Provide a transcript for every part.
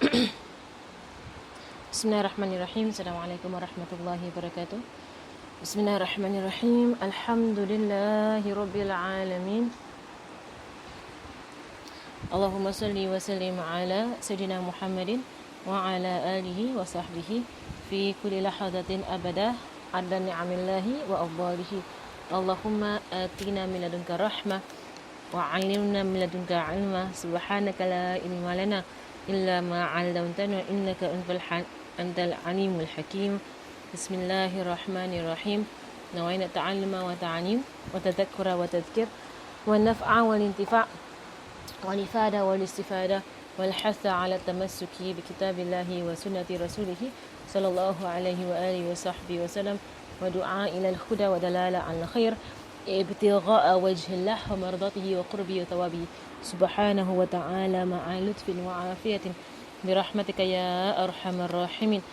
Bismillahirrahmanirrahim. Assalamualaikum warahmatullahi wabarakatuh. Bismillahirrahmanirrahim. Alhamdulillahi rabbil alamin. Allahumma salli wa sallim ala Sayyidina Muhammadin wa ala alihi wa sahbihi fi kulli lahadatin abadah adda ni'amillahi wa afdalihi. Allahumma atina min ladunka rahmah wa 'allimna min ladunka 'ilma. Subhanaka la ilma lana illa ma 'allamtana innaka antal alimul hakim. Bismillahirrahmanirrahim. Nawaitu ta'alluma wa ta'alim wa tadhakkura wa tadhkir wa naf'a wal intifa' wal ifada wal istifada wal hatha 'ala tamassuki bi kitabillahi wa sunnati rasulih sallallahu alaihi wa alihi wa sahbihi wa sallam wa du'a ila al-huda wa dalala al khair ibtigha'a wajhillah wa mardatihi wa qurbi wa thawabi subhanahu wa ta'ala ma'a lutfin wa afiyatin برحمتك يا أرحم الراحمين.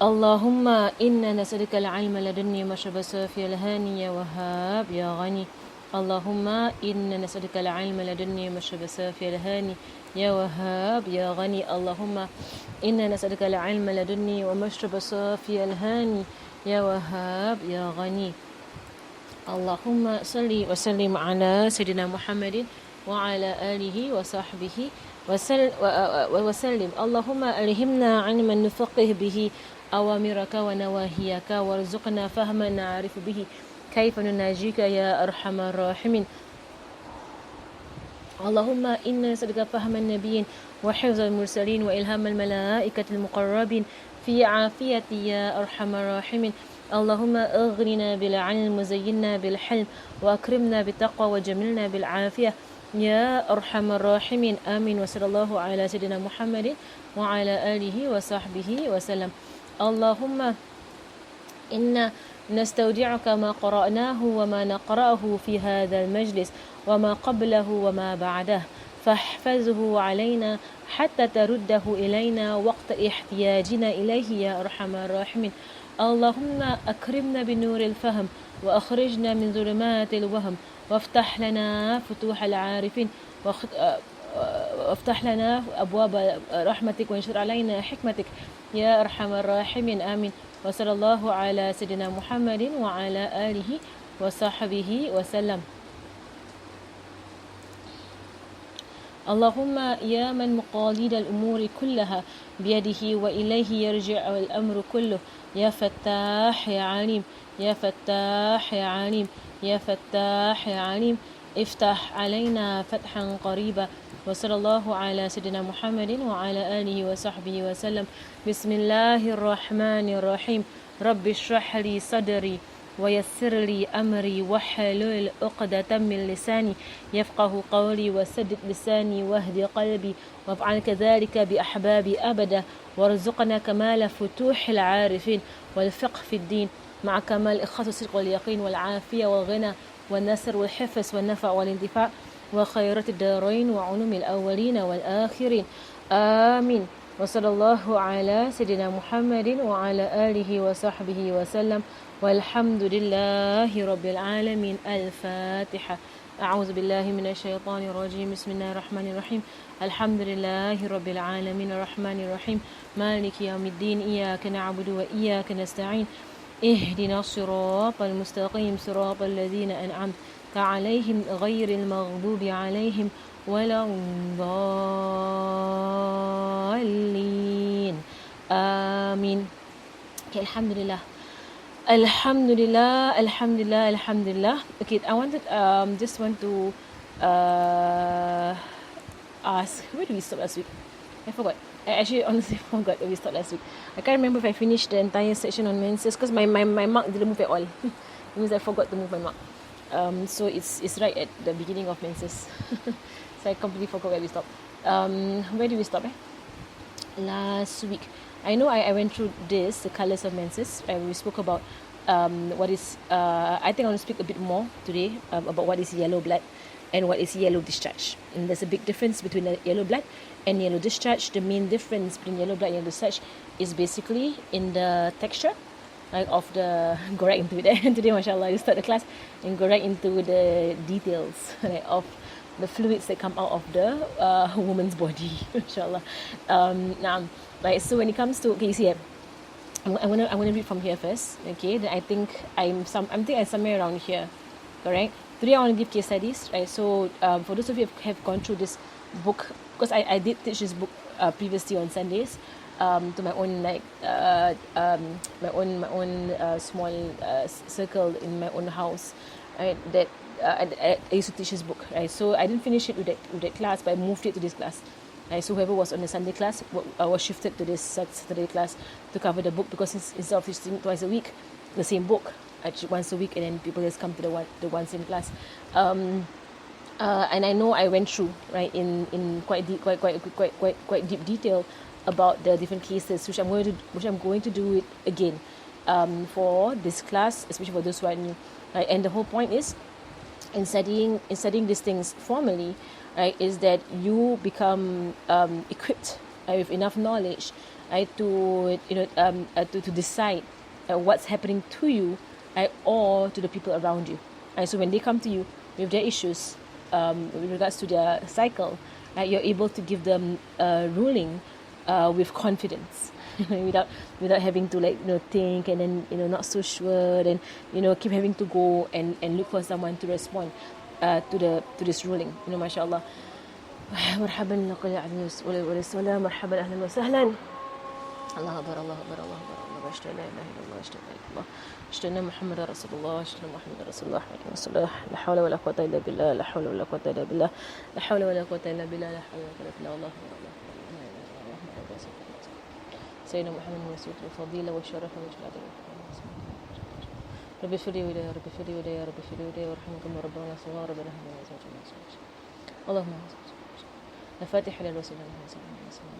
اللهم إنا نسألك العلم لدني مشرب صافي الهاني يا وهاب يا غني. اللهم إنا نسألك العلم لدني مشرب صافي الهاني يا وهاب يا غني. اللهم إنا نسألك العلم لدني ومشرب صافي الهاني يا وهاب يا غني. اللهم صل وسلم على سيدنا محمد وعلى آله وصحبه وسلم. اللهم ألهمنا علما نفقه به أوامرك ونواهيك وارزقنا فهما نعرف به كيف نناجيك يا أرحم الراحمين. اللهم إنا نسألك فهم النبيين وحفظ المرسلين وإلهام الملائكة المقربين في عافية يا أرحم الراحمين. اللهم أغننا بالعلم وزينا بالحلم وأكرمنا بالتقوى وجملنا بالعافية يا أرحم الراحمين. آمين. وصلى الله على سيدنا محمد وعلى آله وصحبه وسلم. اللهم إنا نستودعك ما قرأناه وما نقرأه في هذا المجلس وما قبله وما بعده فاحفظه علينا حتى ترده إلينا وقت احتياجنا إليه يا أرحم الراحمين. اللهم أكرمنا بنور الفهم وأخرجنا من ظلمات الوهم وافتح لنا فتوح العارفين وافتح لنا أبواب رحمتك وانشر علينا حكمتك يا أرحم الراحمين. آمين. وصلى الله على سيدنا محمد وعلى آله وصحبه وسلم. اللهم يا من مقاليد الأمور كلها بيده وإليه يرجع الأمر كله يا فتاح يا عليم يا فتاح يا عليم يا فتاح يا عليم افتح علينا فتحا قريبا. وصلى الله على سيدنا محمد وعلى آله وصحبه وسلم. بسم الله الرحمن الرحيم. رب اشرح لي صدري ويسر لي أمري واحلل عقدة من لساني يفقه قولي وسدد لساني واهد قلبي وافعل كذلك بأحبابي أبدا وارزقنا كمال فتوح العارفين والفقه في الدين مع كمال الإخلاص والصدق واليقين والعافية والغنى والنصر والحفظ والنفع والانتفاع وخيرات الدارين وعلوم الأولين والآخرين. آمين. وصلى الله على سيدنا محمد وعلى آله وصحبه وسلم والحمد لله رب العالمين. الفاتحة. أعوذ بالله من الشيطان الرجيم. بسم الله الرحمن الرحيم. الحمد لله رب العالمين الرحمن الرحيم مالك يوم الدين. إياك نعبد وإياك نستعين. اهدنا الصراط المستقيم صراط الذين أنعمت عليهم غير المغضوب عليهم ولا الضالين. آمين. Okay, Alhamdulillah. Alhamdulillah, Alhamdulillah, Alhamdulillah. Okay, I wanted just want to ask, where do we stop last week? I forgot. I actually honestly forgot where we stopped last week. I can't remember if I finished the entire section on menses because my mark didn't move at all. It means I forgot to move my mark. So it's right at the beginning of menses. So I completely forgot where we stopped. Where did we stop? Last week. I know I went through this, the colours of menses. We spoke about what is, I think I want to speak a bit more today about what is yellow blood and what is yellow discharge. And there's a big difference between the yellow blood and yellow discharge. The main difference between yellow blood and yellow discharge is basically in the texture of the, go right into it. Today, mashallah, you start the class and go right into the details of the fluids that come out of the woman's body. Inshallah. Now, right. So when it comes to, okay, you see it. I'm gonna read from here first. Okay. Then I think I'm somewhere around here. Correct. Today I want to give case studies. Right. So for those of you who have gone through this book, because I did teach this book previously on Sundays. To my own my own small circle in my own house, right? That I used to teach this book, right? So I didn't finish it with that class, but I moved it to this class. Right? So whoever was on the Sunday class was shifted to this Saturday class to cover the book, because instead of teaching twice a week, the same book, actually once a week, and then people just come to the one same class. And I know I went through, right, in quite deep detail about the different cases, which I'm going to do it again for this class, especially for those who are new. Right? And the whole point is, in studying these things formally, right, is that you become equipped with enough knowledge, right, to to decide what's happening to you, right, or to the people around you. Right? So when they come to you with their issues, with regards to their cycle, right, you're able to give them a ruling with confidence, without having to think and then not so sure, and keep having to go and look for someone to respond to this ruling. MashaAllah. مرحبا لك يا عزيز والسلام مرحبا اهلا وسهلا. الله أكبر الله أكبر الله أكبر الله أشهد أن لا إله إلا الله أشهد أن لا إله إلا الله أشهد أن محمدا رسول الله أشهد أن محمدا رسول الله عليه وسلم. لا حول ولا قوة إلا بالله لا حول ولا قوة إلا بالله لا حول ولا قوة إلا بالله لا حول ولا قوة إلا بالله. الله سيدنا محمد وسيلة الفضيلة والشرف والجلال. ربي اغفر لي وإلي ربي اغفر لي وإلي ربي اغفر لي وإلي وارحمكم ربنا صغار ربنا هب لنا أزواجا اللهم الفاتحة للرسول الله صلى الله عليه وسلم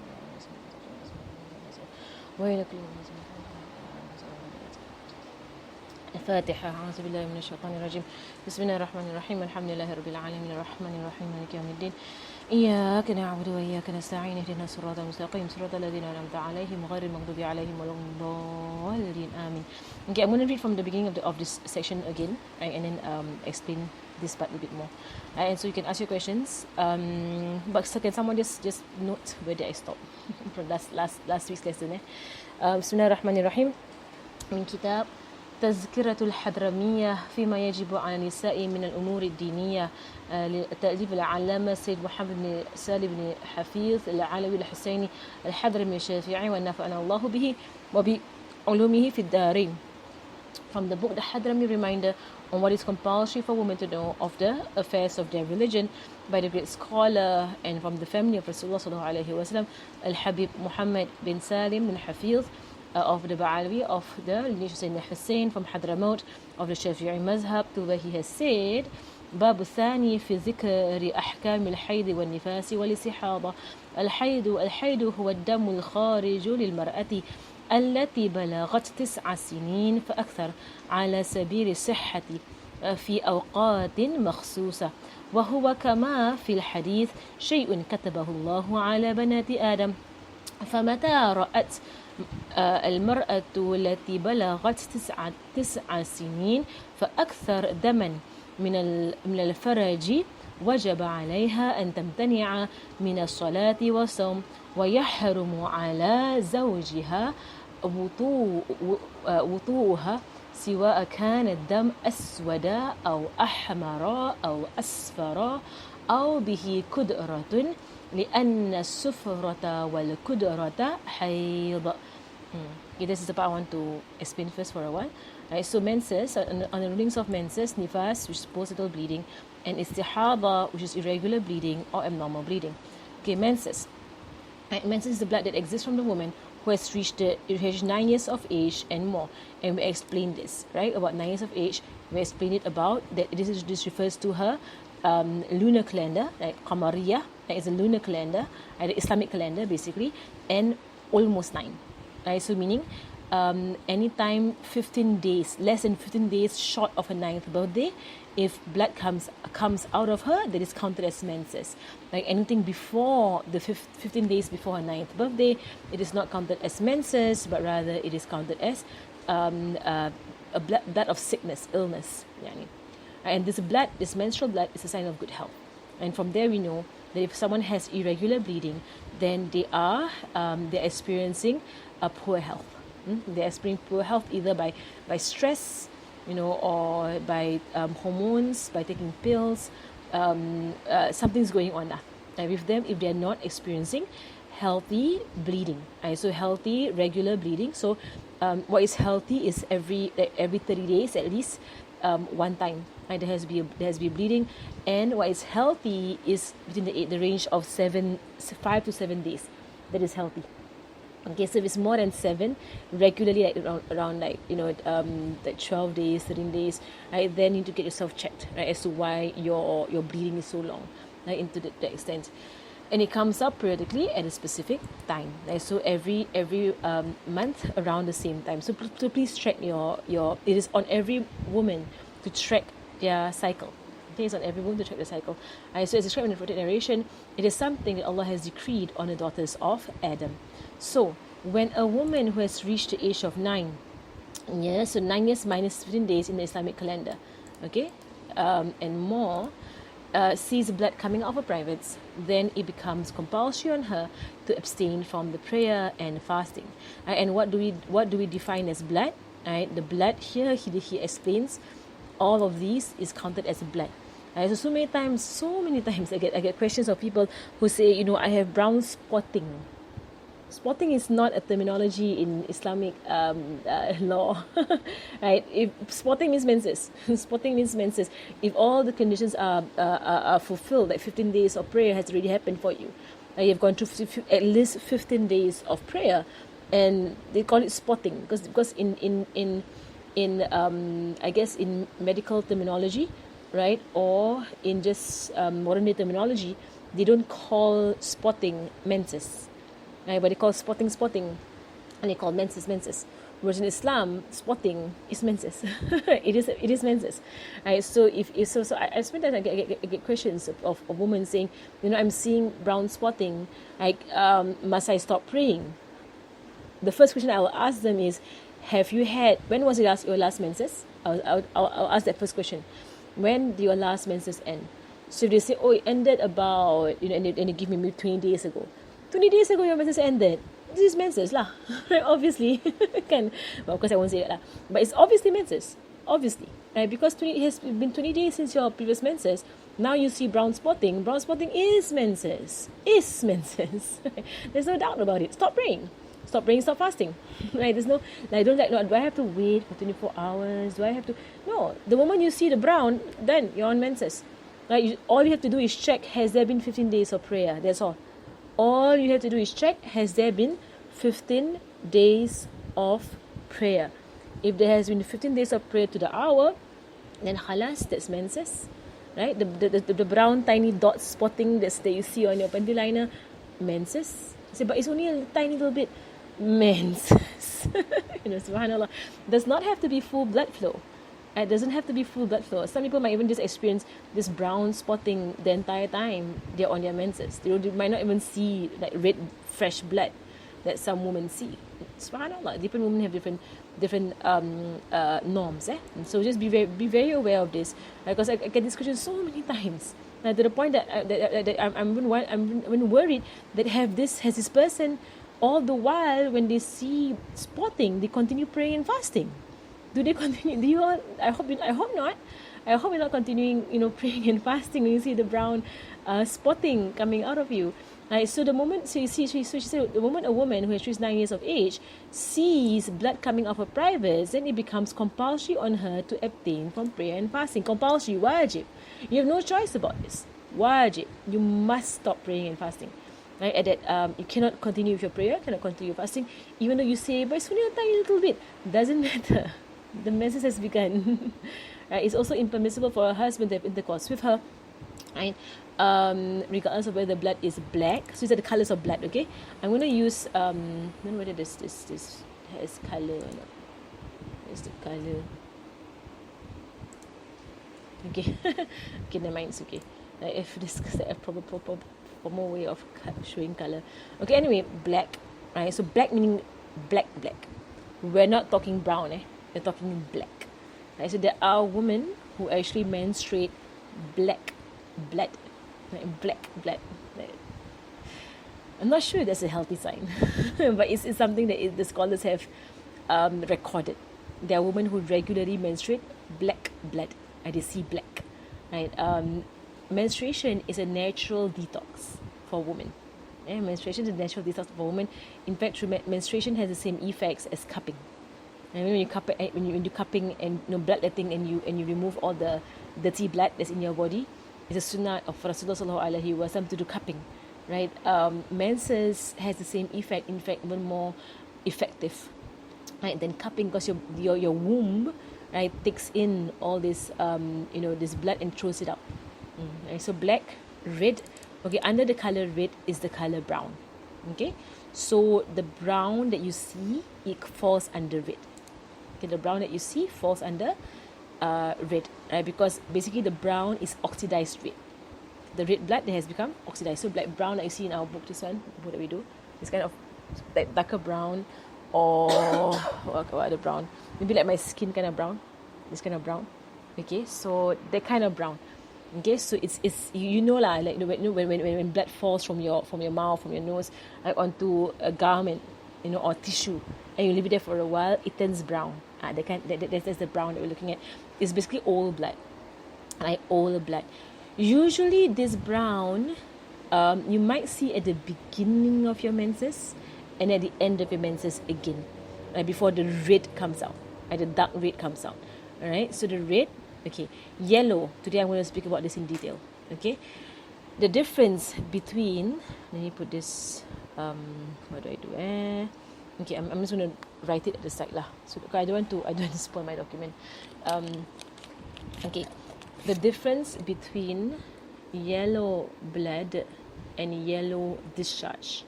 وإلى كل الفاتحة. أعوذ بالله من الشيطان الرجيم. بسم الله الرحمن الرحيم. الحمد لله رب العالمين الرحمن الرحيم مالك يوم الدين. إياك نعبد وإياك نستعين اهدنا الصراط المستقيم صراط الذين أنعمت عليهم غير المغضوب عليهم ولا الضالين آمين. Okay, I'm going to read from the beginning of this section again, right, and then explain this part a bit more. Right, and so you can ask your questions. But can someone just note where did I stop from last week's lesson? بسم الله الرحمن الرحيم. من كتاب تذكرة الحضرمية فيما يجب على النساء من الأمور الدينية لتأليف العلامة سيد محمد بن سالم بن حفيظ العلوي الحسيني الحضرمي الشافعي ونفعنا الله به وبعلومه في الدارين. From the book The Hadrami Reminder on what is compulsory for women to know of the affairs of their religion by the great scholar and from the family of Rasulullah sallallahu alaihi wasallam Al-Habib Muhammad bin Salim bin Hafiz of the Ba'alawi of the lineage of Sayyidina Hussein from Hadramaut of the Shafi'i Mazhab, to where he has said باب الثاني في ذكر أحكام الحيض والنفاس والاستحاضة. الحيض هو الدم الخارج للمرأة التي بلغت 9 سنين فأكثر على سبيل الصحة في أوقات مخصوصة، وهو كما في الحديث شيء كتبه الله على بنات آدم. فمتى رأت المرأة التي بلغت 9 سنين فأكثر دما من الفرج وجب عليها أن تمتنع من الصلاة والصوم، ويحرم على زوجها وطوءها سواء كان الدم أسود أو أحمر أو أصفر أو به كدرة لأن السفرة والكدرة حيض. Okay, this is the part I want to explain first for a while. Right, so menses, on the rulings of menses, nifas, which is postnatal bleeding, and istihada, which is irregular bleeding or abnormal bleeding. Okay, menses. Right, menses is the blood that exists from the woman who has reached 9 years of age and more. And we explained this, right, about 9 years of age. We explained it about that this refers to her lunar calendar, right, Qamariya, that is a lunar calendar, right, the Islamic calendar basically, and almost 9. Right, so meaning anytime 15 days, less than 15 days short of her 9th birthday, if blood comes out of her, that is counted as menses. Like anything before the 15 days before her 9th birthday, it is not counted as menses, but rather it is counted as a blood of sickness, illness. Yani. And this menstrual blood is a sign of good health. And from there we know that if someone has irregular bleeding, then they're experiencing a poor health. They're experiencing poor health either by stress, or by hormones, by taking pills. Something's going on now with them if they're not experiencing healthy bleeding. So healthy regular bleeding. So what is healthy is every 30 days at least, one time. There has to be bleeding, and what is healthy is within the range of 5 to 7 days. That is healthy. Okay, so if it's more than 7 regularly, like around like 12 days, 13 days, right, then you need to get yourself checked, right, as to why your bleeding is so long, right, into the extent. And it comes up periodically at a specific time, right? So every month around the same time. So please track your it is on every woman to track their cycle. Okay, it's on every woman to track the cycle. So as described in the prophetic narration, it is something that Allah has decreed on the daughters of Adam. So when a woman who has reached the age of 9 years, so 9 years minus 15 days in the Islamic calendar, okay, and more, sees blood coming out of her privates, then it becomes compulsory on her to abstain from the prayer and fasting. And what do we define as blood? Right, the blood here, he explains, all of these is counted as blood. So many times I get questions of people who say, I have brown spotting. Spotting is not a terminology in Islamic law, right? If spotting means menses, spotting means menses. If all the conditions are fulfilled, like 15 days of prayer has already happened for you, you've gone through at least 15 days of prayer, and they call it spotting because in I guess in medical terminology, right, or in just modern day terminology, they don't call spotting menses. Right, but they call spotting, and they call menses. Whereas in Islam, spotting is menses. it is menses. Right, so I spent that I get questions of women saying, I'm seeing brown spotting. Like, must I stop praying? The first question I will ask them is, when was your last menses? I'll ask that first question. When did your last menses end? So if they say, it ended about, and they give me maybe 20 days ago. 20 days ago your menses ended. This is menses lah. Right, obviously. Well, of course I won't say that lah. But it's obviously menses. Obviously. Right? Because it has been 20 days since your previous menses. Now you see brown spotting. Brown spotting is menses. Is menses. There's no doubt about it. Stop praying. Stop praying, stop fasting. Right? There's no, do I have to wait for 24 hours? Do I have to? No. The moment you see the brown, then you're on menses. Right? All you have to do is check, has there been 15 days of prayer? That's all. All you have to do is check, has there been 15 days of prayer? If there has been 15 days of prayer to the hour, then khalas, that's menses. Right? The brown tiny dots spotting that you see on your panty liner, menses. But it's only a tiny little bit. Menses. Subhanallah. Does not have to be full blood flow. It doesn't have to be full blood flow. Some people might even just experience this brown spotting the entire time they're on their menses. They might not even see like red, fresh blood that some women see. Subhanallah. Different women have different norms. And so just be very aware of this, because I get this question so many times. To the point that I'm even worried that has this person all the while when they see spotting, they continue praying and fasting. Do they continue? I hope not. I hope you're not continuing, praying and fasting when you see the brown spotting coming out of you. Right, so the moment she said, the moment a woman who has reached 9 years of age sees blood coming off her privates, then it becomes compulsory on her to abstain from prayer and fasting. Compulsory, wajib. You have no choice about this. Wajib. You must stop praying and fasting. Right, at that you cannot continue with your prayer, cannot continue fasting, even though you say, but it's only a tiny little bit. Doesn't matter. The menses has begun. Right, it's also impermissible for a husband to have intercourse with her. Right, regardless of whether the blood is black. So these are the colours of blood. Okay, I'm going to use I don't know whether this has colour or not. Here's the colour. Okay. Okay, never mind, it's okay. Like if this is a proper more way of showing colour. Okay, anyway, black. Right, so black meaning black. We're not talking brown, we're talking black. Right, so there are women who actually menstruate black blood. like black blood. Like, I'm not sure that's a healthy sign, but it's something that the scholars have recorded. There are women who regularly menstruate black blood, and they see black, right? Menstruation is a natural detox for women. Yeah, menstruation is a natural detox for women. In fact, menstruation has the same effects as cupping. And when you cup it, when you do cupping and bloodletting, and you remove all the dirty blood that's in your body, it's a sunnah of Rasulullah sallallahu alaihi wasallam to do cupping, right? Menses has the same effect. In fact, even more effective, right? Than cupping, because your womb, right, takes in all this this blood and throws it out. Right? So black, red. Okay, under the color red is the color brown. Okay, so the brown that you see, it falls under red. Okay, the brown that you see falls under red, right? Because basically the brown is oxidized red. The red blood that has become oxidized. So black brown that you see in our book, this one, the book that we do, is kind of like darker brown, or what other brown? Maybe like my skin kind of brown. This kind of brown. Okay, so that kind of brown. Okay, so it's lah, like when blood falls from your mouth, from your nose, like onto a garment, or tissue, and you leave it there for a while, it turns brown. That's the brown that we're looking at. It's basically old blood, like old blood. Usually this brown, you might see at the beginning of your menses, and at the end of your menses again, right, before the red comes out, the dark red comes out. All right, so the red. Okay, yellow. Today I'm going to speak about this in detail. Okay, the difference between. Let me put this. What do I do? Okay, I'm just going to write it at the side lah. So I don't want to spoil my document. Okay, the difference between yellow blood and yellow discharge.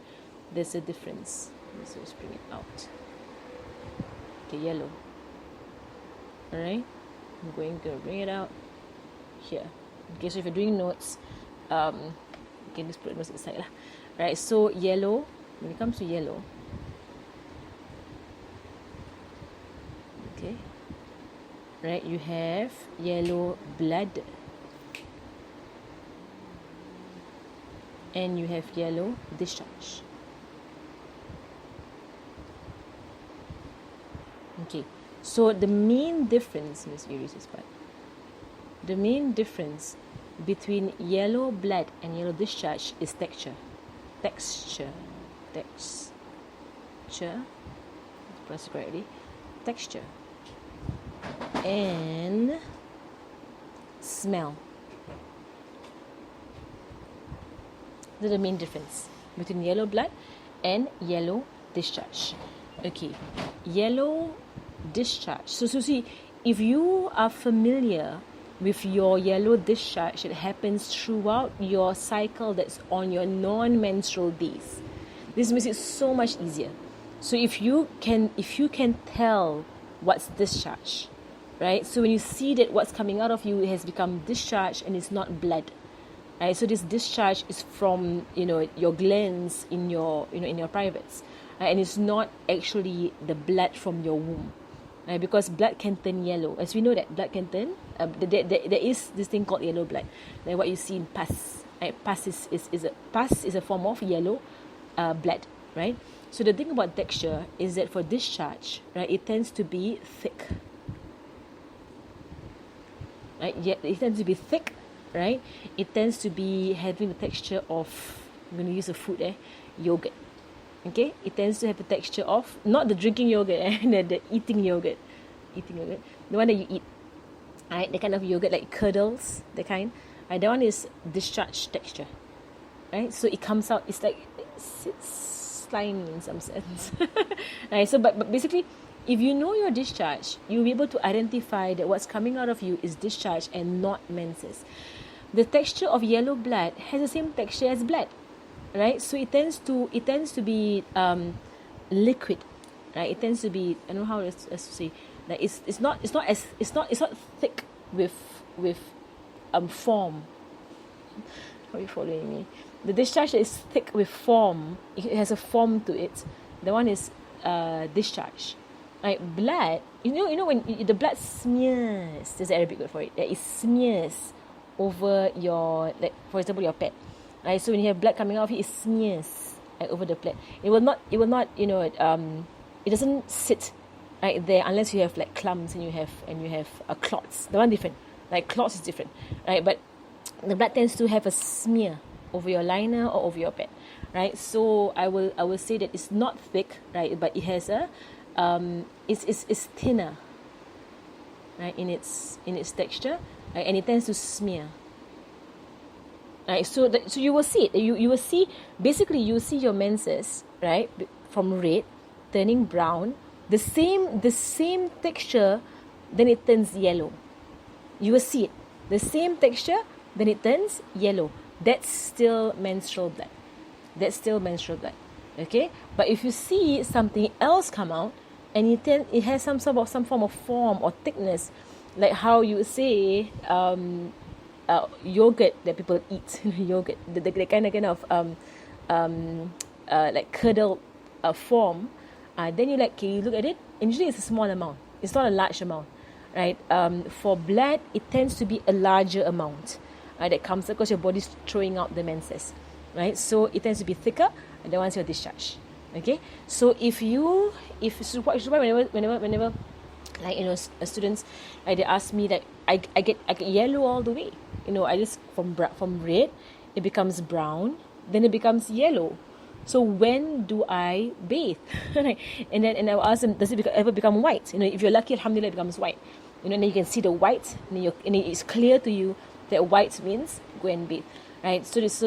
There's a difference. Let's just bring it out. Okay, yellow. All right. I'm going to bring it out here. Okay, so if you're doing notes, you can just put notes inside lah. Right, so yellow, when it comes to yellow, okay, right, you have yellow blood, and you have yellow discharge. Okay. So the main difference, the main difference between yellow blood and yellow discharge is texture. Let's pronounce it correctly. Texture and smell. That's the main difference between yellow blood and yellow discharge. Okay, yellow discharge. So see, if you are familiar with your yellow discharge, it happens throughout your cycle that's on your non-menstrual days. This makes it so much easier. So if you can tell what's discharge, right? So when you see that what's coming out of you has become discharge and it's not blood, right? So this discharge is from your glands in your privates, right? And it's not actually the blood from your womb. Because blood can turn yellow. As we know that blood can turn, there is this thing called yellow blood, like what you see in pus. Right? Pus is a form of yellow blood, right? So the thing about texture is that for discharge, right, it tends to be thick. Right? It tends to be thick, right? It tends to be having the texture of, I'm going to use a food, yogurt. Okay, it tends to have the texture of not the drinking yogurt, the eating yogurt, the one that you eat, right? The kind of yogurt like curdles, the kind. Right, that one is discharge texture, right? So it comes out. It's like it's slimy in some sense, right? So, but basically, if you know your discharge, you'll be able to identify that what's coming out of you is discharge and not menses. The texture of yellow blood has the same texture as blood. Right, so it tends to be liquid, right? It tends to be, I don't know how to say, like it's not thick with form. Are you following me? The discharge is thick with form. It has a form to it. The one is discharge. Right, blood. You know when the blood smears. There's an Arabic word for it. It smears over your, like for example, your pad. Right, so when you have blood coming out of it smears over the pad. It will not, it doesn't sit right there unless you have like clumps and you have clots. The one different, like clots is different, right? But the blood tends to have a smear over your liner or over your pad, right? So I will say that it's not thick, right? But it has a it's thinner, right? In its texture, right? And it tends to smear. Right, so you will see it. You will see, basically you will see your menses, right, from red turning brown, the same texture, then it turns yellow. You will see it, the same texture, then it turns yellow. That's still menstrual blood. Okay, but if you see something else come out and it has some form of form or thickness, like how you say yogurt that people eat, yogurt, the kind of like curdled form, then you look at it, and usually it's a small amount, it's not a large amount, right? For blood, it tends to be a larger amount that comes because your body's throwing out the menses, right? So it tends to be thicker, and then once you're discharged, okay? So whenever like students, they ask me that I get yellow all the way. I just from red, it becomes brown, then it becomes yellow. So when do I bathe? and I will ask them, does it ever become white? If you're lucky, alhamdulillah, it becomes white. And then you can see the white, and it's clear to you that white means go and bathe, right? So it's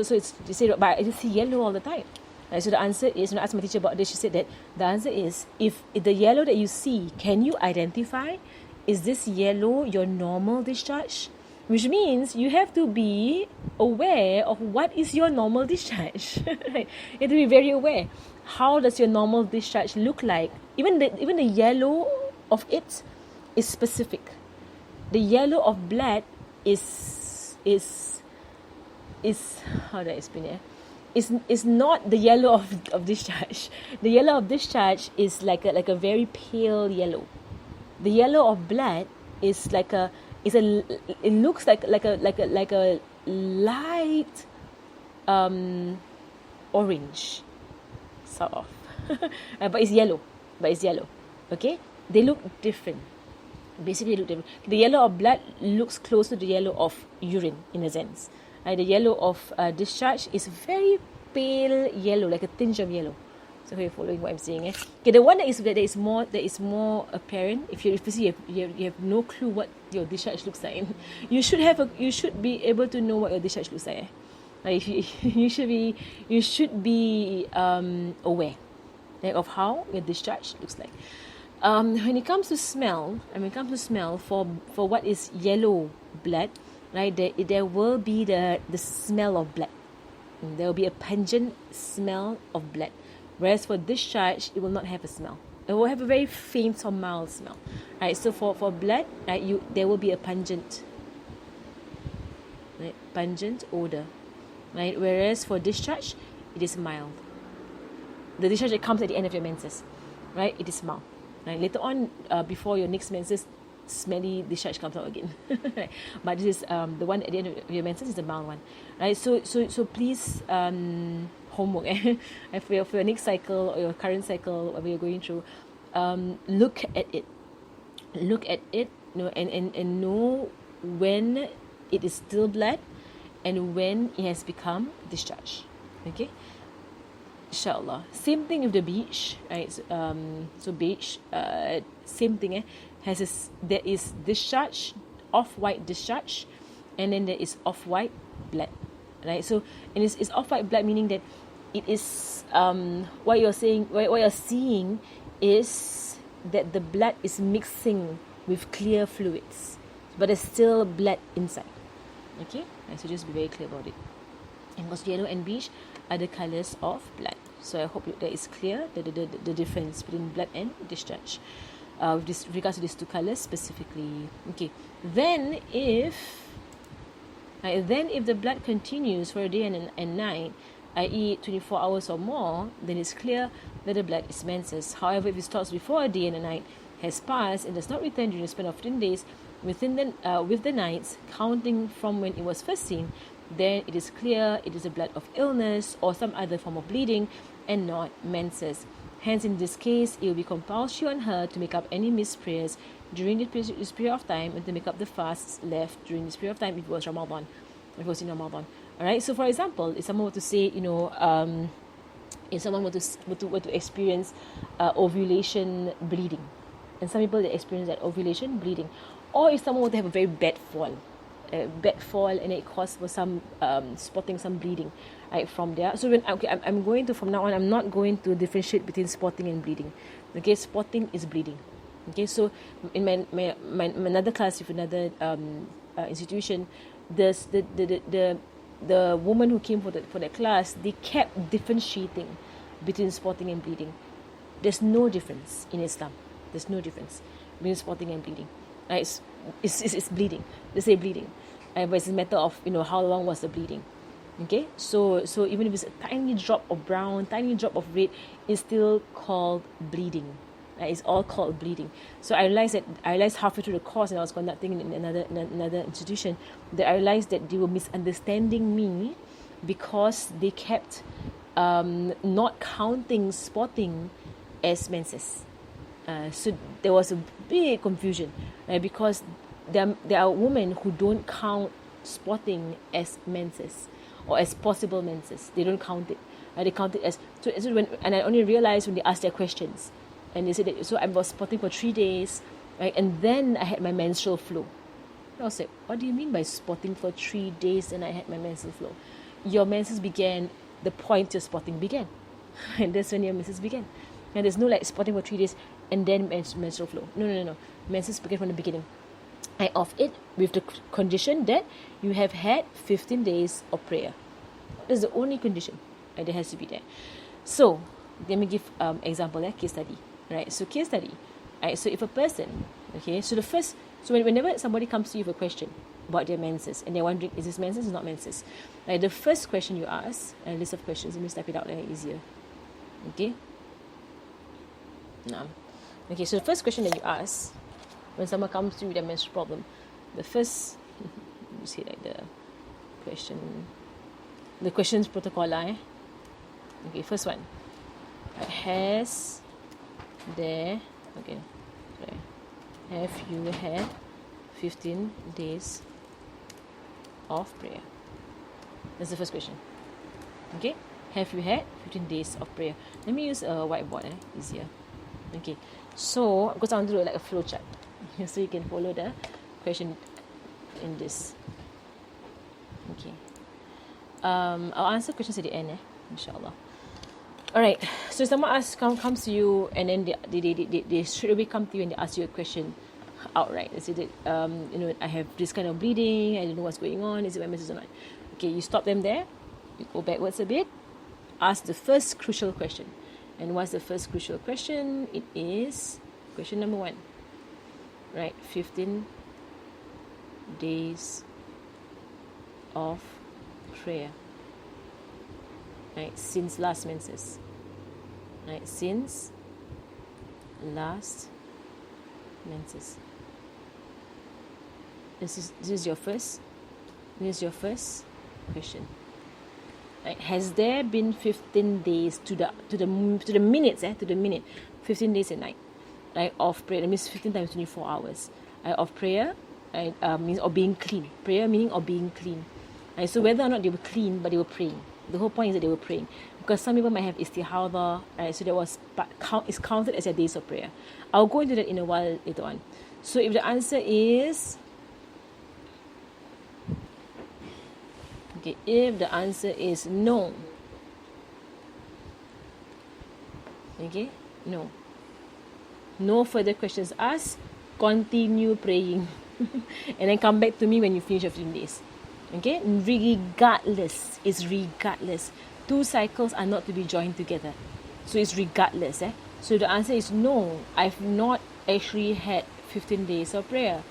you say, but I just see yellow all the time. Right? So the answer is, when I asked my teacher about this, she said that the answer is, if the yellow that you see, can you identify, is this yellow your normal discharge? Which means you have to be aware of what is your normal discharge. Right? You have to be very aware. How does your normal discharge look like? Even the yellow of it is specific. The yellow of blood is how do I explain it? Is not the yellow of discharge. The yellow of discharge is like a very pale yellow. The yellow of blood is it looks like a light orange, sort of. But it's yellow. Okay, they look different. Basically, they look different. The yellow of blood looks close to the yellow of urine in a sense. The yellow of discharge is very pale yellow, like a tinge of yellow. So you're following what I'm saying, Okay, the one that is more apparent. If you see you have no clue what your discharge looks like, you should be able to know what your discharge looks like. You should be aware of how your discharge looks like. When it comes to smell, for what is yellow blood, right? There will be the smell of blood. There will be a pungent smell of blood. Whereas for discharge, it will not have a smell. It will have a very faint or mild smell. Right? So for blood, right, there will be a pungent odor. Right? Whereas for discharge, it is mild. The discharge that comes at the end of your menses, right? It is mild. Right? Later on, before your next menses, smelly discharge comes out again. Right? But this is the one at the end of your menses is the mild one. Right? So please, homework for your next cycle or your current cycle, whatever you're going through, look at it, and know when it is still blood and when it has become discharge. Okay, inshallah. Same thing with the beach, right? So beach, same thing. There is discharge, off-white discharge, and then there is off-white blood, right? So, and it's off-white blood, meaning that it is what you're seeing is that the blood is mixing with clear fluids, but there's still blood inside. Okay, right, so just be very clear about it. And because yellow and beige are the colors of blood, so I hope that is clear, the difference between blood and discharge with regards to these two colors specifically. Okay, then if the blood continues for a day and night, i.e. 24 hours or more, then it's clear that the blood is menses. However, if it stops before a day and a night has passed and does not return during the span of 15 days, with the nights, counting from when it was first seen, then it is clear it is a blood of illness or some other form of bleeding and not menses. Hence, in this case, it will be compulsory on her to make up any missed prayers during this period of time and to make up the fasts left during this period of time if it was Ramadan, if it was in Ramadan. Alright, so for example, if someone were to say, if someone were to experience ovulation bleeding, and some people, they experience that ovulation bleeding, or if someone were to have a very bad fall, and it caused for some spotting, some bleeding, right, from there. So I'm going to, from now on, I'm not going to differentiate between spotting and bleeding. Okay, spotting is bleeding. Okay, so in my another class with another institution, the woman who came for that class, they kept differentiating between spotting and bleeding. There's no difference in Islam. There's no difference between spotting and bleeding. Right? It's bleeding. They say bleeding, but it's a matter of how long was the bleeding. Okay, so even if it's a tiny drop of brown, tiny drop of red, it's still called bleeding. Right? It's all called bleeding. So I realized halfway through the course, and I was conducting in another institution, that I realized that they were misunderstanding me because they kept not counting spotting as menses. So there was a big confusion, right? Because there are women who don't count spotting as menses or as possible menses. They don't count it. They count it as and I only realized when they asked their questions, and they said that, so I was spotting for 3 days, right? And then I had my menstrual flow. I was like, what do you mean by spotting for 3 days and I had my menstrual flow? Your menses began the point your spotting began, and that's when your menses began. And there's no like spotting for 3 days and then menstrual flow. No. Menses begin from the beginning. I off it with the condition that you have had 15 days of prayer. That's the only condition that has to be there. So let me give example, case study. Right? So case study. Right? So if a person, okay, so whenever somebody comes to you with a question about their menses and they're wondering, is this menses or not menses? Right? The first question you ask, a list of questions, let me type it out there easier. Okay? No. Okay, so the first question that you ask when someone comes to you with a menstrual problem, the first, you see like the questions protocol, Okay, first one. Have you had 15 days of prayer? That's the first question. Okay, have you had 15 days of prayer? Let me use a whiteboard, easier. Okay, so because I want to do like a flow chart, so you can follow the question in this. Okay, I'll answer questions at the end, inshallah. Alright, so someone comes to you, and then they straight away come to you and they ask you a question outright. They say that I have this kind of bleeding, I don't know what's going on, is it my menses or not? Okay, you stop them there, you go backwards a bit, ask the first crucial question. And what's the first crucial question? It is question number 1. Right, 15 days of prayer. Right, since last menses. Right, since last menses. This is your first question. Right, has there been 15 days to the minutes, to the minute, 15 days a night, right, of prayer? That means 15 times 24 hours, right, of prayer, right, means or being clean. Prayer meaning or being clean. Right, so whether or not they were clean, but they were praying. The whole point is that they were praying, because some people might have istihada, right? So it's counted as their days of prayer. I'll go into that in a while later on. So if the answer is if the answer is no, no further questions asked, continue praying and then come back to me when you finish your 15 days. Okay, regardless. Two cycles are not to be joined together, so it's regardless. So the answer is no, I've not actually had 15 days of prayer.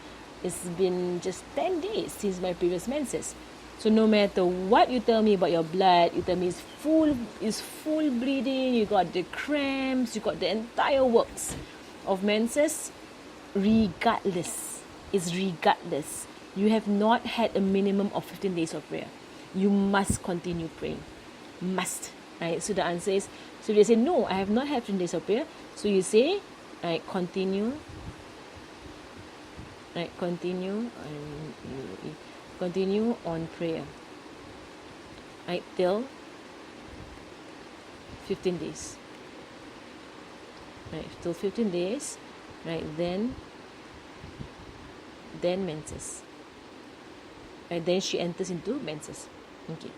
It's been just 10 days since my previous menses. So no matter what you tell me about your blood, you tell me it's full bleeding, you got the cramps, you got the entire works of menses, regardless, is regardless. You have not had a minimum of 15 days of prayer. You must continue praying. Must. Right? So the answer is, so if they say, no, I have not had 15 days of prayer. So you say, right, continue. Right, continue on prayer. Right, till 15 days. Right, till 15 days. Right, then menses. Right, then she enters into menses. Okay.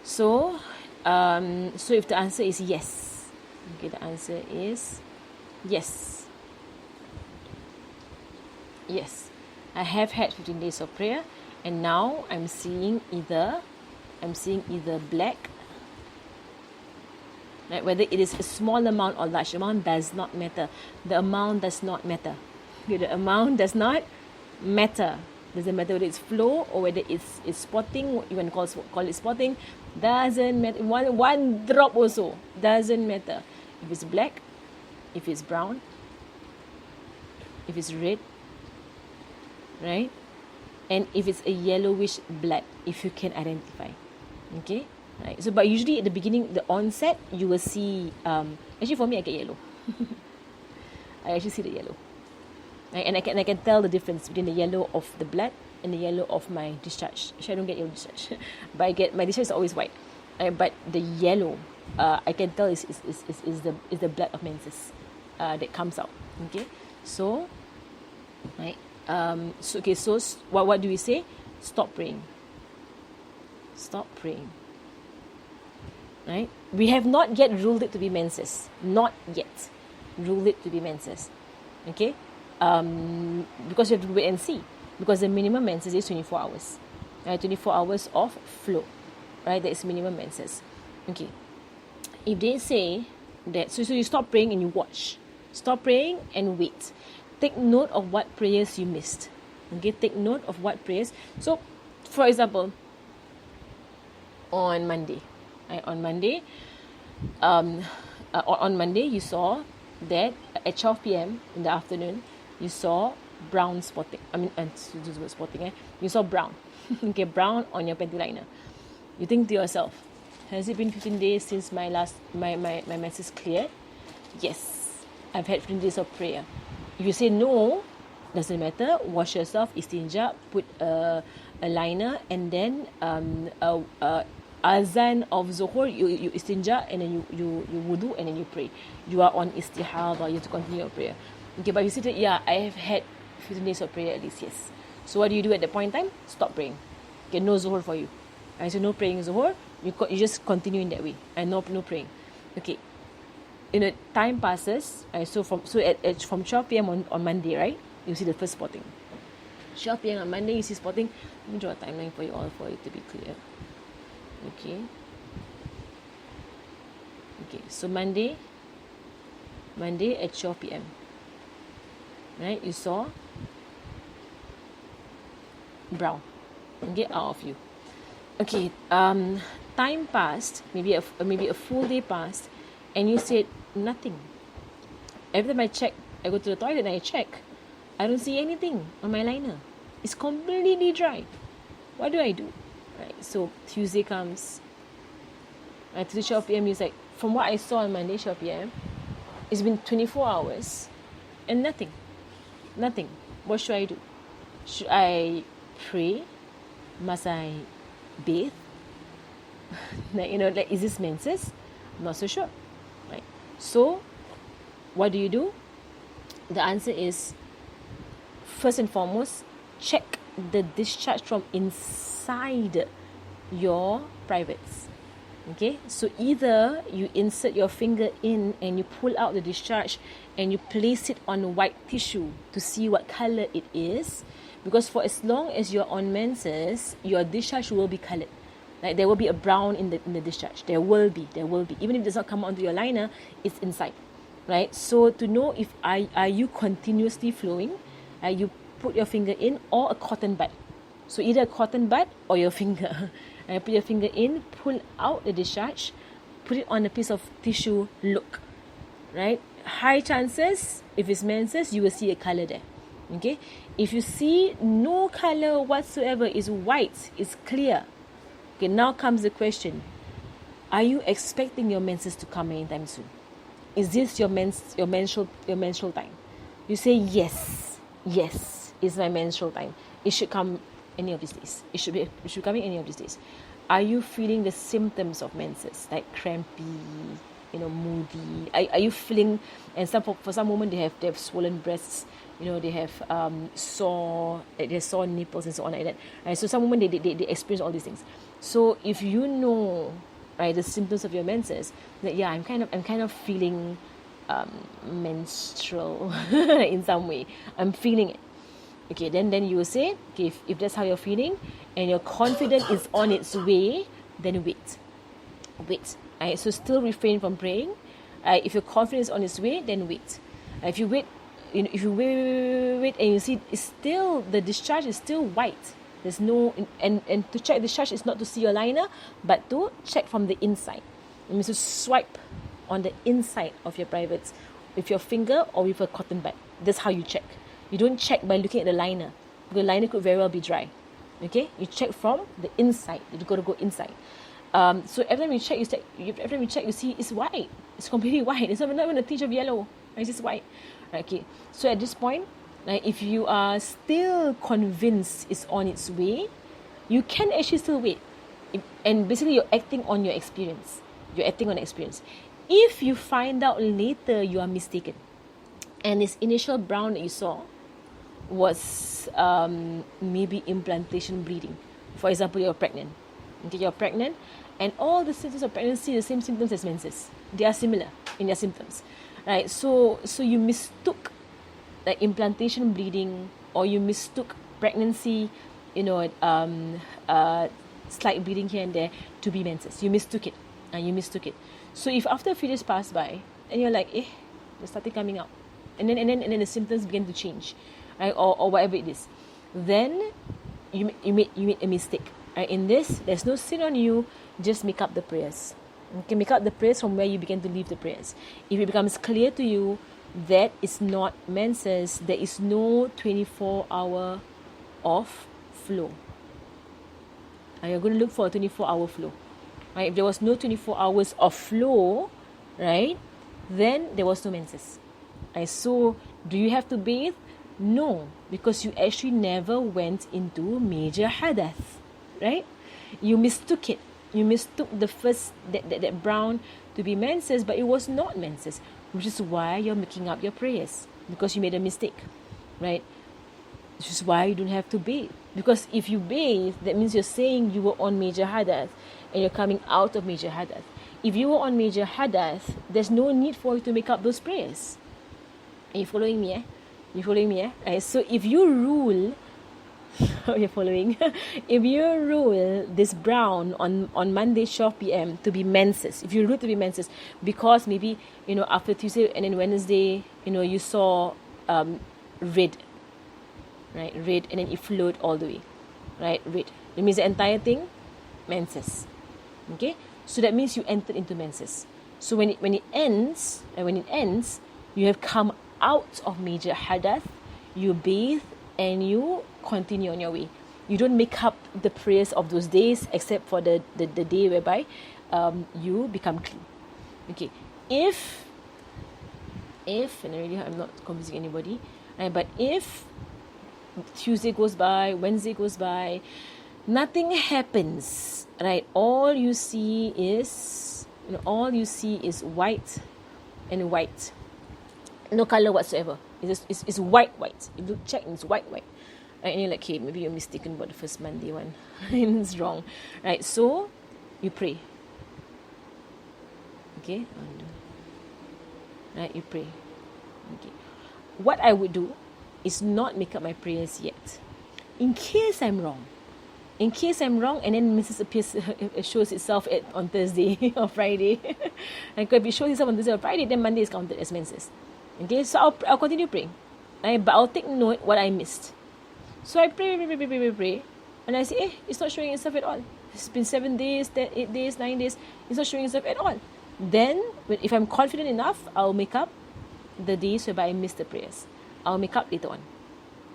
So if the answer is yes. Okay, the answer is yes. Yes, I have had 15 days of prayer, and now I'm seeing either black. Right, whether it is a small amount or large amount does not matter. The amount does not matter. Okay, the amount does not matter. Doesn't matter whether it's flow or whether it's spotting. You want to call it spotting. Doesn't matter. One drop also doesn't matter. If it's black, if it's brown, if it's red, right, and if it's a yellowish blood, if you can identify. Okay. Right. So, but usually at the beginning, the onset, you will see. Actually, for me, I get yellow. I actually see the yellow, right? And I can tell the difference between the yellow of the blood and the yellow of my discharge. Actually, I don't get yellow discharge, but I get my discharge is always white. But the yellow, I can tell is the blood of menses that comes out. Okay, so, right. So okay. So what do we say? Stop praying. Stop praying. Right? We have not yet ruled it to be menses. Not yet ruled it to be menses. Okay? Because you have to wait and see. Because the minimum menses is 24 hours. Right? 24 hours of flow. Right? That is minimum menses. Okay. If they say that, so you stop praying and you watch. Stop praying and wait. Take note of what prayers you missed. Okay? Take note of what prayers. So, for example, on Monday, on Monday, you saw that at 12 p.m. in the afternoon, you saw brown spotting. Spotting. You saw brown. Okay, brown on your panty liner. You think to yourself, has it been 15 days since my menses cleared? Yes, I've had 15 days of prayer. If you say no, doesn't matter. Wash yourself, istinja, put a liner, and then azan of Zuhur, you istinja, and then you wudu, and then you pray. You are on istihada, you have to continue your prayer. Okay, but you say that, yeah, I have had 15 days of prayer at least, yes. So what do you do at that point in time? Stop praying. Okay, no Zuhur for you. I say no praying Zuhur, you just continue in that way, and no praying. Okay, time passes, so from 12 p.m. on Monday, right, you see the first spotting. 12 p.m. on Monday, you see spotting. Let me draw a timeline for you all for it to be clear. Okay, so Monday at 12 p.m. Right, you saw brown. Okay, out of you. Okay, time passed, maybe a full day passed, and you said nothing. Every time I check, I go to the toilet and I check, I don't see anything on my liner. It's completely dry. What do I do? Right, so Tuesday comes. At 12 p.m. It's like, from what I saw on Monday 12 p.m., it's been 24 hours and nothing. What should I do? Should I pray? Must I bathe? Is this menses? I'm not so sure. Right. So, what do? The answer is, first and foremost, check the discharge from inside your privates. Okay, so either you insert your finger in and you pull out the discharge and you place it on white tissue to see what color it is, because for as long as you're on menses, your discharge will be colored. Like there will be a brown in the discharge. There will be. Even if it does not come onto your liner, it's inside, right? So to know if are you continuously flowing, you put your finger in, or a cotton bud. So either a cotton bud or your finger. Put your finger in, pull out the discharge, put it on a piece of tissue, look. Right? High chances, if it's menses, you will see a color there. Okay, if you see no color whatsoever, is white, is clear. Okay, now comes the question: are you expecting your menses to come anytime soon? Is this your menstrual time? You say yes, it's my menstrual time. It should come any of these days. It should come in any of these days. Are you feeling the symptoms of menses, like crampy, moody? Are you feeling? And for some women they have swollen breasts. They have sore nipples and so on like that. Right? So some women they experience all these things. So if you know, right, the symptoms of your menses, that I'm kind of feeling menstrual in some way. I'm feeling it. Okay, then you will say, okay, if that's how you're feeling and you're confident it's on its way, then wait. Right? So still refrain from praying. If your confidence is on its way, then wait. If you wait, if you wait and you see it's still, the discharge is still white. There's no, and to check discharge is not to see your liner, but to check from the inside. It means to swipe on the inside of your privates with your finger or with a cotton bud. That's how you check. You don't check by looking at the liner. The liner could very well be dry. Okay, you check from the inside. You got to go inside. So every time you check, you see it's white. It's completely white. It's not even a tinge of yellow. It's just white. Okay. So at this point, if you are still convinced it's on its way, you can actually still wait. And basically, you're acting on your experience. If you find out later you are mistaken, and this initial brown that you saw was maybe implantation bleeding. For example, you're pregnant. Okay, you're pregnant, and all the symptoms of pregnancy are the same symptoms as menses. They are similar in their symptoms, right? So you mistook like implantation bleeding, or you mistook pregnancy, slight bleeding here and there, to be menses. You mistook it. So if after a few days pass by and you're like, they started coming out, and then the symptoms begin to change, right, or whatever it is, then you made a mistake. Right? In this, there's no sin on you. Just make up the prayers. Okay, make up the prayers from where you begin to leave the prayers. If it becomes clear to you that it's not menses, there is no 24-hour off flow. And you're going to look for a 24-hour flow. Right? If there was no 24 hours of flow, right, then there was no menses. Right? So, do you have to bathe? No, because you actually never went into major hadath. Right? You mistook it. You mistook the first, that brown to be menses, but it was not menses, which is why you're making up your prayers, because you made a mistake. Right? Which is why you don't have to bathe. Because if you bathe, that means you're saying you were on major hadath and you're coming out of major hadath. If you were on major hadath, there's no need for you to make up those prayers. Are you following me? Right, so if you rule, you're following. If you rule this brown on Monday 12 p.m. to be menses, if you rule to be menses, because maybe after Tuesday and then Wednesday, you saw red, right? Red, and then it flowed all the way, right? Red. It means the entire thing, menses. Okay, so that means you entered into menses. So when it ends, you have come out of major hadath. You bathe and you continue on your way. You don't make up the prayers of those days, except for the day whereby you become clean. Okay, if and really I'm not confusing anybody, right? But if Tuesday goes by, Wednesday goes by, nothing happens, right? All you see is white and white, no color whatsoever. It's white. You look, check, it's white. Right? And you're like, okay, maybe you're mistaken about the first Monday one. It's wrong, right? So you pray. Okay, right? You pray. Okay, what I would do is not make up my prayers yet, in case I'm wrong, and then Mrs. appears, shows itself on Thursday or Friday. And if it shows itself on Thursday or Friday, then Monday is counted as menses. Okay, so I'll continue praying, right? But I'll take note what I missed. So I pray, and I say, it's not showing itself at all. It's been 7 days, 8 days, 9 days. It's not showing itself at all. Then, if I'm confident enough, I'll make up the days whereby I missed the prayers. I'll make up later on.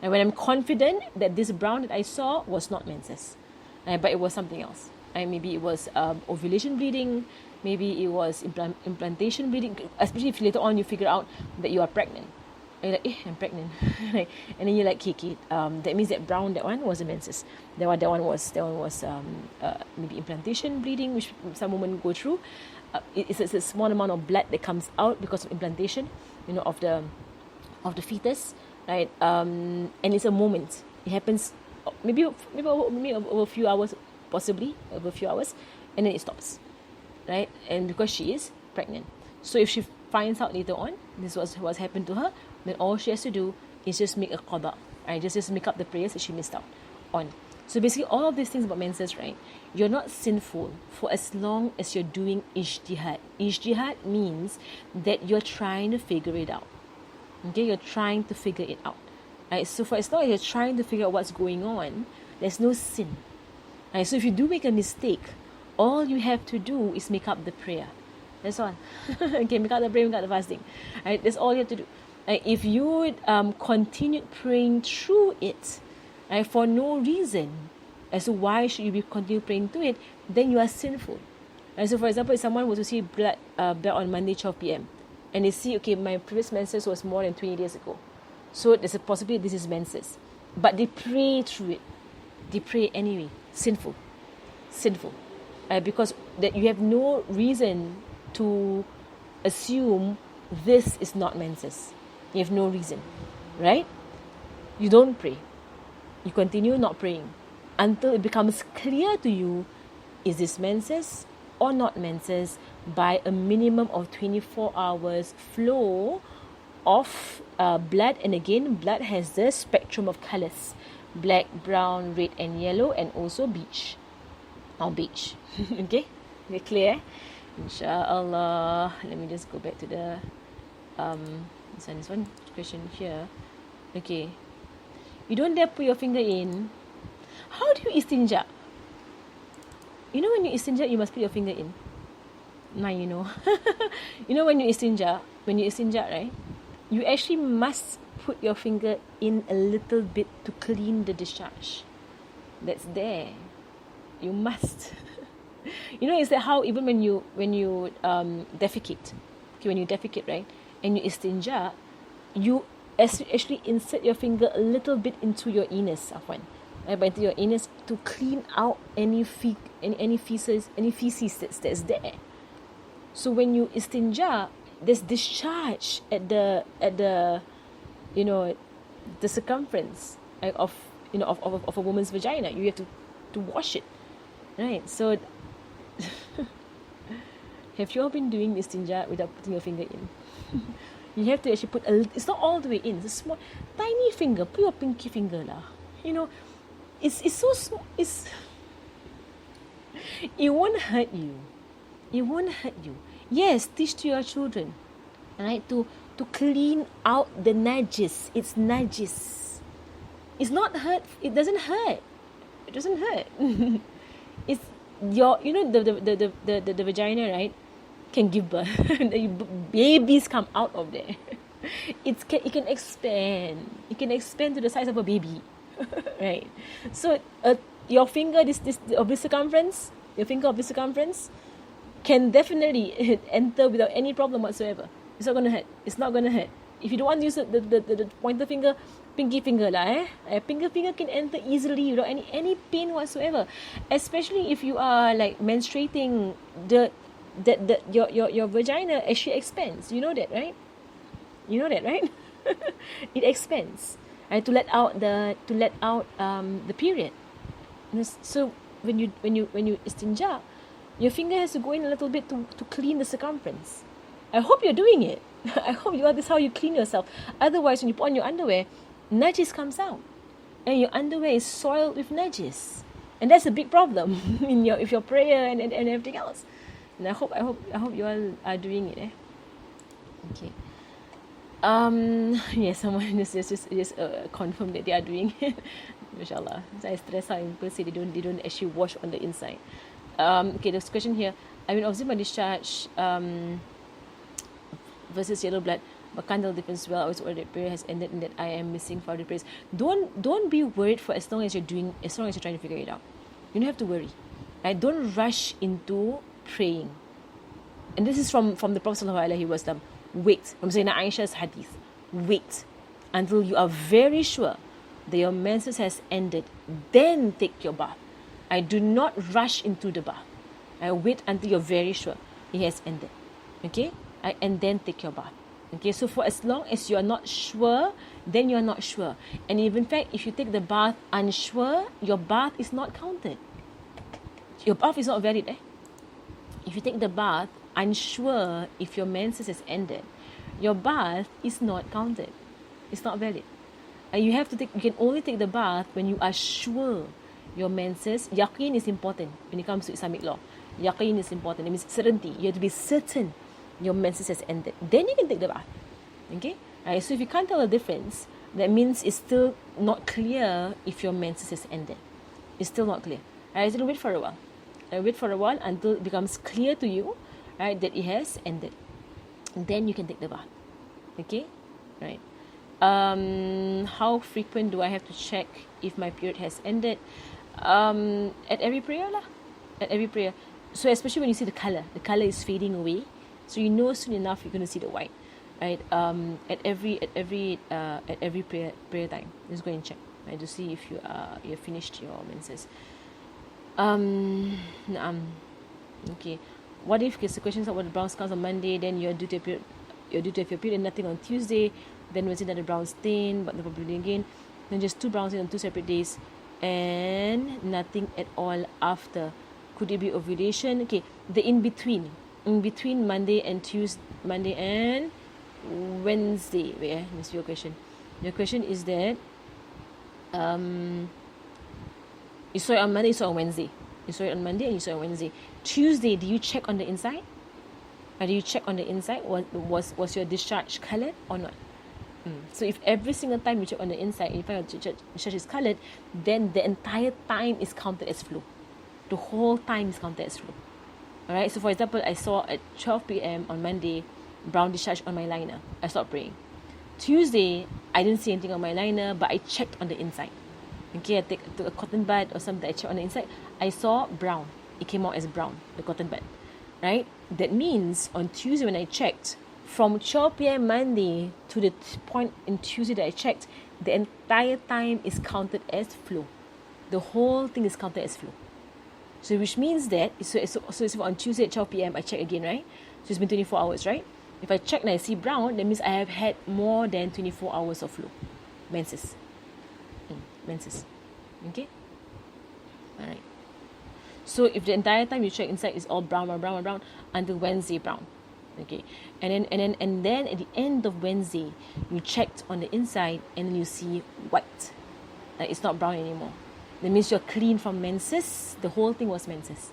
And when I'm confident that this brown that I saw was not menses, but it was something else. Maybe it was ovulation bleeding, maybe it was implantation bleeding, especially if later on you figure out that you are pregnant. And you're like, I'm pregnant. Right? And then you're like, okay, that means that brown, that one was a menses. That one was maybe implantation bleeding, which some women go through. It's a small amount of blood that comes out because of implantation, of the fetus, right? And it's a moment. It happens maybe over a few hours, possibly over a few hours, and then it stops, right? And because she is pregnant, so if she finds out later on this was what's happened to her, then all she has to do is just make a qada, right? Just make up the prayers that she missed out on. So basically, all of these things about menses, right? You're not sinful for as long as you're doing ijtihad. Ijtihad means that you're trying to figure it out. Okay, you're trying to figure it out. Right? So for as long as you're trying to figure out what's going on, there's no sin. Right? So if you do make a mistake, all you have to do is make up the prayer. That's all. Okay, make up the prayer, make up the fasting. Right? That's all you have to do. Right? If you continued praying through it, right, for no reason as to why should you be continue praying to it, then you are sinful. And so for example, if someone was to see blood on Monday 12 p.m. and they see, okay, my previous menses was more than 20 days ago, so there's a possibility this is menses, but they pray through it, they pray anyway. Sinful because that you have no reason to assume this is not menses. You have no reason, right? You don't pray. You continue not praying until it becomes clear to you, is this menses or not menses, by a minimum of 24 hours flow of blood. And again, blood has the spectrum of colors: black, brown, red and yellow, and also beige. Okay, we're clear? Insha'Allah. Let me just go back to the this one question here. Okay, you don't dare put your finger in. How do you istinja? When you istinja, you must put your finger in. Now you know. When you istinja, right, you actually must put your finger in a little bit to clean the discharge that's there. You must. Is that how even when you defecate, okay, when you defecate, right, and you istinja, you actually insert your finger a little bit into your anus, Afwan, right, but into your anus to clean out any feces that's there. So when you istinja, there's discharge at the the circumference of a woman's vagina. You have to wash it, right? So have you all been doing istinja without putting your finger in? You have to actually put it's not all the way in. It's a small, tiny finger. Put your pinky finger lah. It's so small. It won't hurt you. It won't hurt you. Yes, teach to your children, right? To clean out the najis. It's najis. It's not hurt. It doesn't hurt. It doesn't hurt. It's your, the vagina, right, can give birth. Babies come out of there. It can expand. It can expand to the size of a baby, right? So your finger, this of this circumference, your finger of this circumference, can definitely enter without any problem whatsoever. It's not gonna hurt. It's not gonna hurt. If you don't want to use the pointer finger, pinky finger lah, pinky finger can enter easily without any pain whatsoever. Especially if you are like menstruating, your vagina actually expands. You know that, right? It expands, right, to let out the period. So when you istinja, your finger has to go in a little bit to clean the circumference. I hope you're doing it. I hope you are. This is how you clean yourself. Otherwise, when you put on your underwear, najis comes out, and your underwear is soiled with najis, and that's a big problem in your prayer and everything else. And I hope you all are doing it. Okay. Yes, someone just confirm that they are doing it. Mashallah. So I stress how people say they don't actually wash on the inside. Okay, this question here. I mean, obviously my discharge versus yellow blood. but can't tell the difference well, or that prayer has ended and that I am missing for the prayers. Don't be worried for as long as you're trying to figure it out. You don't have to worry. Right? Don't rush into praying. And this is from the Prophet ﷺ. Wait. From Sayyidina Aisha's hadith. Wait until you are very sure that your menses has ended. Then take your bath. I do not rush into the bath. I wait until you're very sure it has ended. Okay? And then take your bath. Okay, so for as long as you are not sure, then you are not sure. And in fact, if you take the bath unsure, your bath is not counted. Your bath is not valid. If you take the bath unsure if your menses has ended, your bath is not counted. It's not valid. And you can only take the bath when you are sure your menses. Yaqeen is important when it comes to Islamic law. Yaqeen is important. It means certainty. You have to be certain your menses has ended. Then you can take the bath. Okay? Alright, so if you can't tell the difference, that means it's still not clear if your menses has ended. It's still not clear. Alright, so wait for a while. Wait for a while until it becomes clear to you, right, that it has ended. Then you can take the bath. Okay? Right. How frequent do I have to check if my period has ended? At every prayer lah. At every prayer. So especially when you see the color is fading away. So you know soon enough you're going to see the white, right? At every prayer time, just go and check, right, to see if you've finished your menses. Okay. What if the questions about the brown scars on Monday, then you're due to have your period and nothing on Tuesday, then was it another brown stain, but the bleeding again, then just 2 brown stains on 2 separate days, and nothing at all after. Could it be ovulation? Okay, the in between Monday and Wednesday. Wait, let me see your question. Your question is that you saw it on Monday, you saw it on Wednesday. You saw it on Monday and you saw it on Wednesday. Tuesday, do you check on the inside? Or do you check on the inside? Was your discharge coloured or not? So if every single time you check on the inside and you find your discharge is coloured, then the entire time is counted as flow. The whole time is counted as flow. Alright, so for example, I saw at 12 p.m. on Monday, brown discharge on my liner. I stopped praying. Tuesday, I didn't see anything on my liner, but I checked on the inside. Okay, I took a cotton bud or something, I checked on the inside. I saw brown. It came out as brown, the cotton bud. Right? That means on Tuesday when I checked, from 12 p.m. Monday to the point in Tuesday that I checked, the entire time is counted as flow. The whole thing is counted as flow. So which means that, so if on Tuesday at 12 p.m. I check again, right? So it's been 24 hours, right? If I check and I see brown, that means I have had more than 24 hours of flow. Menses. Menses. Okay? Alright. So if the entire time you check inside is all brown until Wednesday brown. Okay. And then at the end of Wednesday, you checked on the inside and then you see white. Like it's not brown anymore. That means you're clean from menses. The whole thing was menses.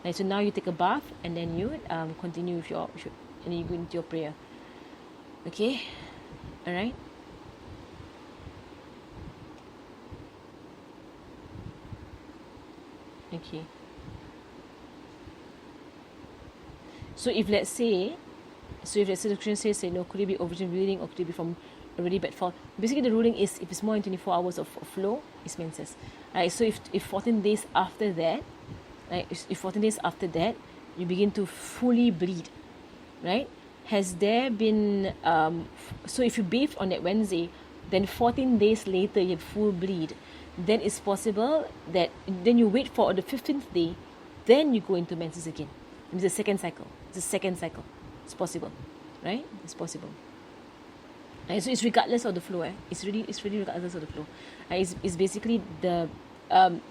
Right, so now you take a bath and then you continue with and then you go into your prayer. Okay? Alright? Okay. So if let's say the question says, could it be ovulation bleeding or could it be from a really bad fall? Basically, the ruling is if it's more than 24 hours of flow, it's menses. Right, so if 14 days after that, right, if 14 days after that, you begin to fully bleed, right? Has there been, so if you bathed on that Wednesday, then 14 days later you have full bleed, then it's possible that then you wait for the 15th day, then you go into menses again. It's the second cycle. It's possible, right? It's possible. Right, so it's regardless of the flow. It's really regardless of the flow. It's basically the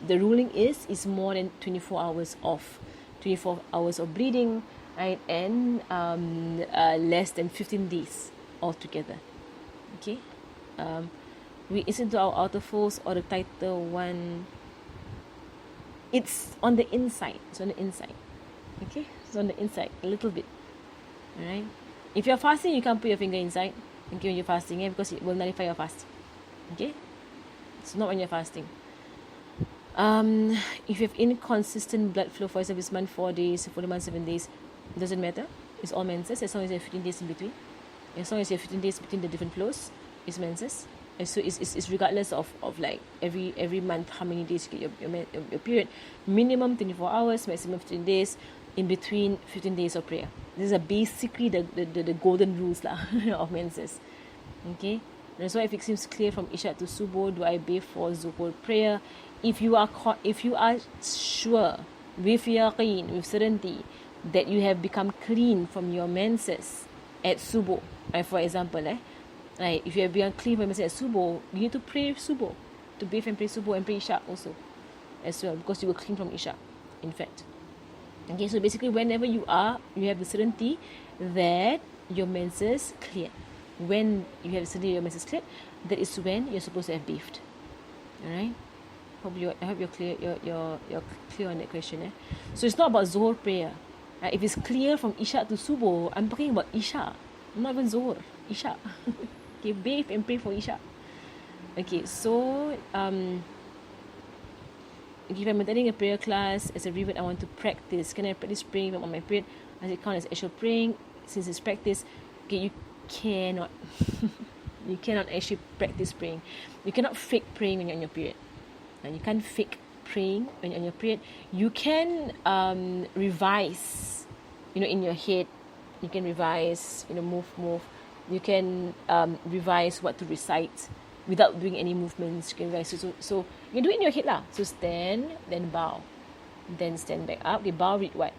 ruling is more than 24 hours of bleeding, right? And less than 15 days altogether. Okay. Is it to our outer folds or the tighter one? It's on the inside. Okay, it's on the inside a little bit. Alright. If you're fasting, you can't put your finger inside. Okay, when you're fasting, because it will nullify your fast. Okay, it's not when you're fasting. If you have inconsistent blood flow, for example, this month 4 days, for the month 7 days, it doesn't matter. It's all menses as long as you have 15 days in between. As long as you have 15 days between the different flows, it's menses. And so it's regardless of like every month how many days you get your period. Minimum 24 hours, maximum 15 days, in between 15 days of prayer. These are basically the golden rules lah of menses. Okay, that's why if it seems clear from Isha to Subuh, do I bathe for Zuhur prayer? If you are sure with yaqeen, with certainty, that you have become clean from your menses at Subuh, for example, right, if you have become clean from your menses at Subuh, you need to pray Subuh, to bathe and pray Subuh and pray Isha also, as well, because you were clean from Isha, in fact. Okay, so basically whenever you have the certainty that your menses clear. When you have the certainty your menses clear, that is when you're supposed to have bathed. Alright? I hope you're clear. You're clear on that question. So it's not about Zuhur prayer. If it's clear from Isha to Subuh, I'm talking about Isha, not even Zuhur. Isha. Okay, bathe and pray for Isha. Okay, so if I'm attending a prayer class as a revert, I want to practice. Can I practice praying on my period? Does it count as actual praying since it's practice? Okay, you cannot. You cannot actually practice praying. You cannot fake praying when you're on your period. And you can't fake praying when you're on your period. You can revise, in your head. You can revise, move. You can revise what to recite without doing any movements. You can revise. So you do it in your head lah. So stand, then bow, then stand back up. Okay, bow, read what?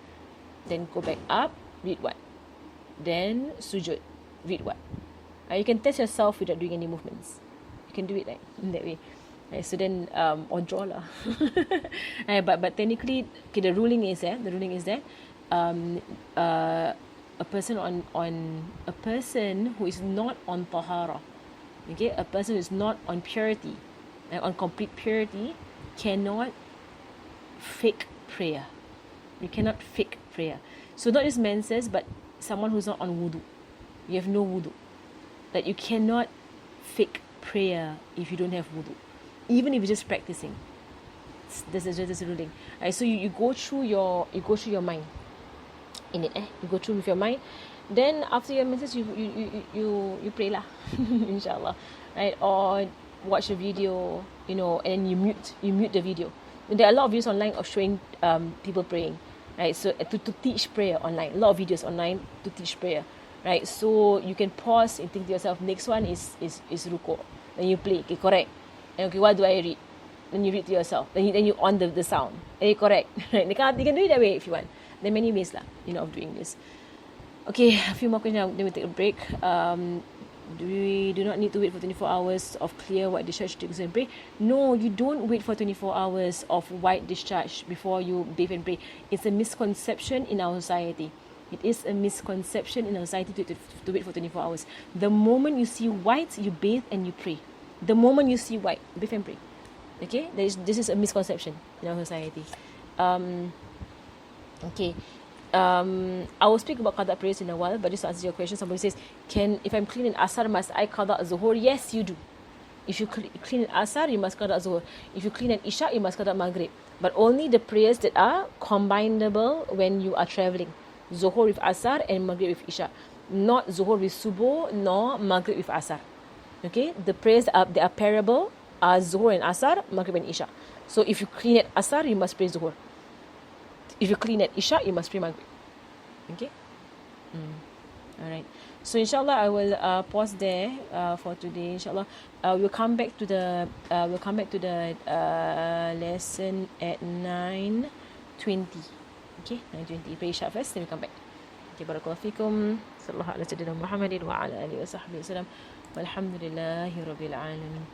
Then go back up, read what? Then sujud, read what? You can test yourself without doing any movements. You can do it like in that way. So then or draw lah. But technically, okay, the ruling is that a person who is not on tahara, okay, a person who is not on purity, on complete purity, cannot fake prayer. You cannot fake prayer. So not just menses, but someone who's not on wudu. You have no wudu. That you cannot fake prayer if you don't have wudu, even if you're just practicing. This is a ruling. So you go through your mind in it. You go through with your mind. Then after your menses, you pray lah, inshallah, right? Or watch a video, and you mute the video. There are a lot of videos online of showing people praying, right? So to teach prayer online, a lot of videos online to teach prayer, right? So you can pause and think to yourself, next one is ruku'. Then you play, okay, correct. And okay, what do I read? Then you read to yourself. Then you on the sound. Okay, correct. Right? You can do it that way if you want. There are many ways lah, of doing this. Okay, a few more questions. Then we take a break. We do not need to wait for 24 hours of clear white discharge to and pray. No, you don't wait for 24 hours of white discharge before you bathe and pray. It's a misconception in our society. It is a misconception in our society to wait for 24 hours. The moment you see white, you bathe and you pray. The moment you see white, bathe and pray. Okay, this is a misconception in our society. Okay. I will speak about qada prayers in a while, but just to answer your question, somebody says, if I'm clean in Asar, must I qada Zuhur? Yes, you do. If you clean in Asar, you must qada Zuhur. If you clean in Isha, you must qada Maghrib. But only the prayers that are combinable when you are traveling. Zuhur with Asar and Maghrib with Isha. Not Zuhur with Subuh, nor Maghrib with Asar. Okay, the prayers that are pairable are Zuhur and Asar, Maghrib and Isha. So if you clean at Asar, you must pray Zuhur. If you clean at Isha, you must pray Maghrib. Okay? Alright. So inshallah, I will pause there for today. Inshallah, we'll come back to the lesson at 9:20. Okay, 9:20. Pray Isha first, then we come back. Okay, barakallahu fikum. Sallallahu ala sayyidina Muhammadin wa ala alihi wa sahbihi wa sallam. Walhamdulillahi rabbil alamin.